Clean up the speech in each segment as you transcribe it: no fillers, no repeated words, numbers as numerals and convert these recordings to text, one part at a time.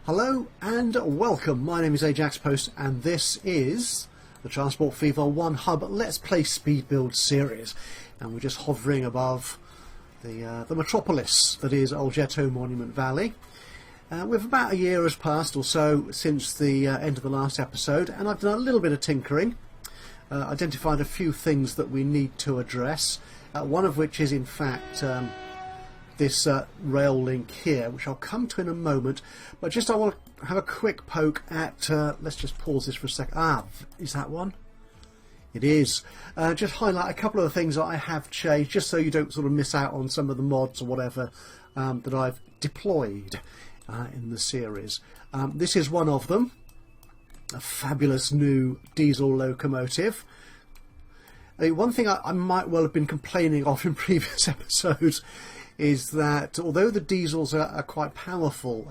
Hello and welcome. My name is Ajaxpost and this is the Transport Fever 1 Hub Let's Play Speed Build series, and we're just hovering above the metropolis that is Oljeto-Monument Valley. With about a year has passed or so since the end of the last episode, and I've done a little bit of tinkering, identified a few things that we need to address, one of which is in fact this rail link here, which I'll come to in a moment. But just I want to have a quick poke at, let's just pause this for a second. Is that one? It is. Just highlight a couple of the things that I have changed, just so you don't sort of miss out on some of the mods or whatever that I've deployed in the series. This is one of them, a fabulous new diesel locomotive. One thing I might well have been complaining of in previous episodes is that although the diesels are quite powerful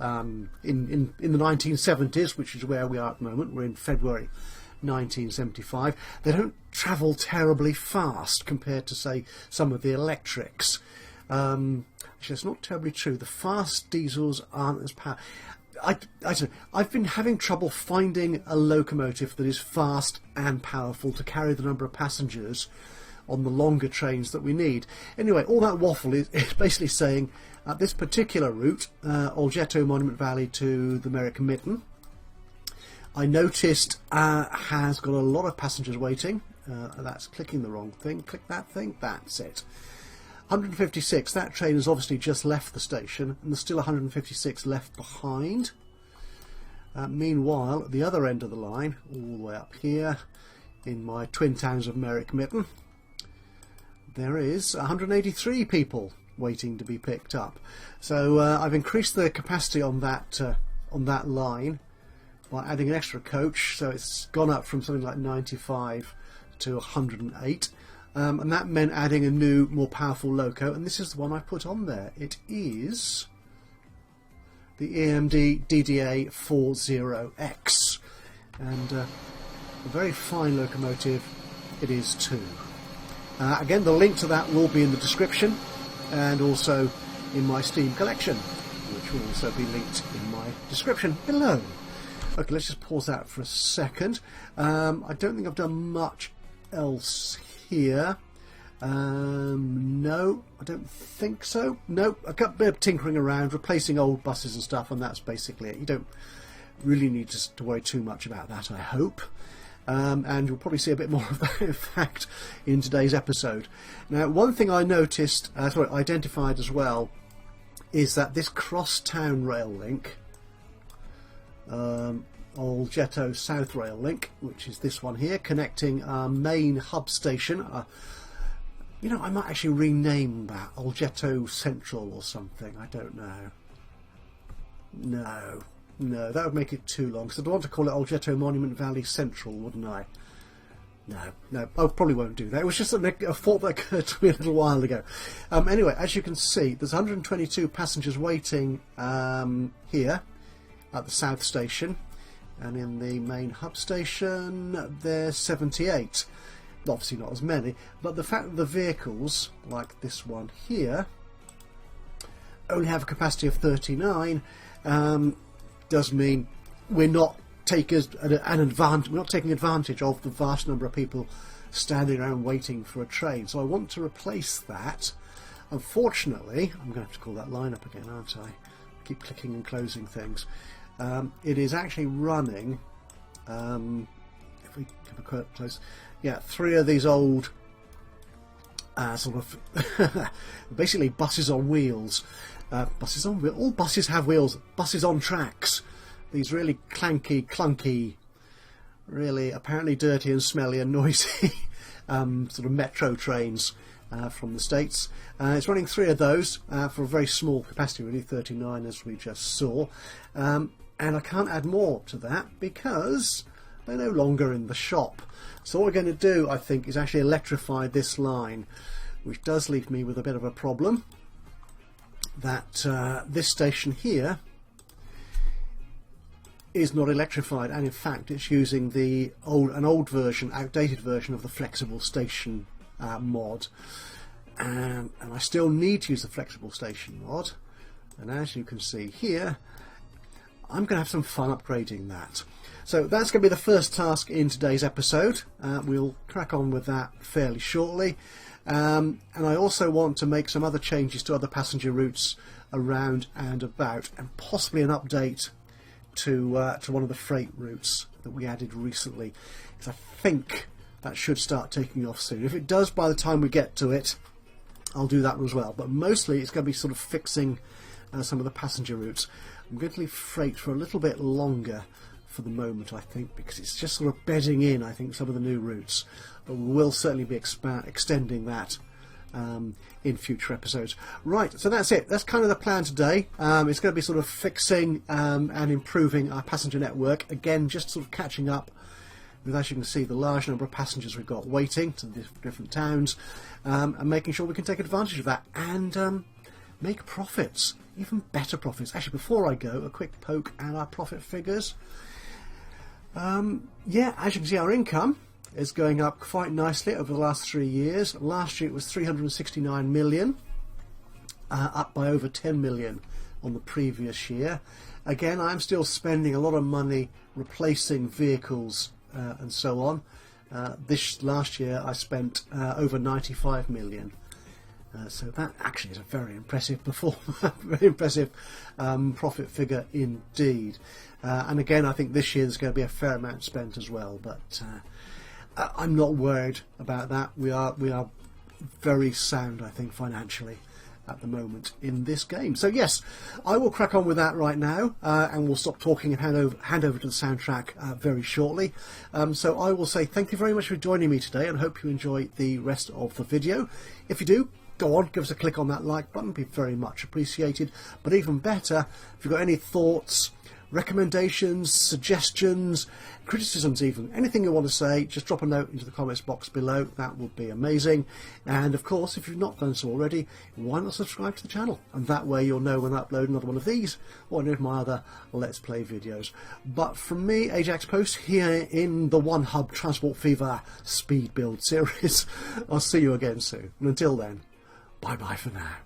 in the 1970s, which is where we are at the moment, we're in February 1975, they don't travel terribly fast compared to, say, some of the electrics. Actually, it's not terribly true. The fast diesels aren't as powerful. I've been having trouble finding a locomotive that is fast and powerful to carry the number of passengers on the longer trains that we need. Anyway, all that waffle is basically saying this particular route, Oljeto-Monument Valley to the American Mitten, I noticed has got a lot of passengers waiting. That's clicking the wrong thing. Click that thing. That's it. 156. That train has obviously just left the station, and there's still 156 left behind. Meanwhile, at the other end of the line, all the way up here in my twin towns of Merrick Mitten, there is 183 people waiting to be picked up. So I've increased the capacity on that line by adding an extra coach, so it's gone up from something like 95 to 108, and that meant adding a new, more powerful loco, and this is the one I put on there. It is the EMD DDA 40X, and a very fine locomotive it is too. Again, the link to that will be in the description and also in my Steam collection, which will also be linked in my description below. Okay, let's just pause that for a second. I don't think I've done much else here. No, I don't think so. No, I've got a bit of tinkering around, replacing old buses and stuff, and that's basically it. You don't really need to worry too much about that, I hope. And you'll probably see a bit more of that, in fact, in today's episode. Now, one thing I noticed, identified as well, is that this cross-town rail link, Oljeto South Rail Link, which is this one here, connecting our main hub station. You know, I might actually rename that Oljeto Central or something. I don't know. No, that would make it too long, because I'd want to call it Oljeto-Monument Valley Central, wouldn't I? No, I probably won't do that. It was just a thought that occurred to me a little while ago. Anyway, as you can see, there's 122 passengers waiting here at the South Station, and in the main hub station there's 78. Obviously not as many, but the fact that the vehicles, like this one here, only have a capacity of 39, does mean we're not taking advantage of the vast number of people standing around waiting for a train. So I want to replace that. Unfortunately, I'm going to have to call that line up again, aren't I? Keep clicking and closing things. It is actually running, if we come close, yeah, 3 of these old sort of basically buses on wheels. Buses on wheels. All buses have wheels. Buses on tracks. These really clunky, really apparently dirty and smelly and noisy sort of metro trains from the States. It's running 3 of those for a very small capacity, really, 39 as we just saw. And I can't add more to that because they're no longer in the shop. So what we're going to do, I think, is actually electrify this line, which does leave me with a bit of a problem. That this station here is not electrified, and in fact it's using an old version, outdated version of the flexible station mod, and I still need to use the flexible station mod. And as you can see here, I'm going to have some fun upgrading that. So that's going to be the first task in today's episode. We'll crack on with that fairly shortly. And I also want to make some other changes to other passenger routes around and about, and possibly an update to one of the freight routes that we added recently, because I think that should start taking off soon. If it does by the time we get to it, I'll do that one as well. But mostly it's going to be sort of fixing some of the passenger routes. I'm going to leave freight for a little bit longer for the moment, I think, because it's just sort of bedding in, I think, some of the new routes. But we will certainly be extending that in future episodes. Right, so that's it. That's kind of the plan today. It's going to be sort of fixing and improving our passenger network. Again, just sort of catching up with, as you can see, the large number of passengers we've got waiting to the different towns, and making sure we can take advantage of that and make profits, even better profits. Actually, before I go, a quick poke at our profit figures. Yeah, as you can see, our income is going up quite nicely over the last 3 years. Last year it was 369 million, up by over 10 million on the previous year. Again, I'm still spending a lot of money replacing vehicles and so on. This last year I spent over 95 million. So that actually is a very impressive very impressive profit figure indeed. And again, I think this year there's going to be a fair amount spent as well, but I'm not worried about that. We are very sound, I think, financially at the moment in this game. So yes, I will crack on with that right now, and we'll stop talking and hand over to the soundtrack very shortly. So I will say thank you very much for joining me today, and hope you enjoy the rest of the video. If you do, go on, give us a click on that like button, be very much appreciated. But even better, if you've got any thoughts, recommendations, suggestions, criticisms even, anything you want to say, just drop a note into the comments box below. That would be amazing. And of course, if you've not done so already, why not subscribe to the channel? And that way you'll know when I upload another one of these or any of my other Let's Play videos. But from me, Ajaxpost, here in the One Hub Transport Fever Speed Build series, I'll see you again soon. And until then, bye bye for now.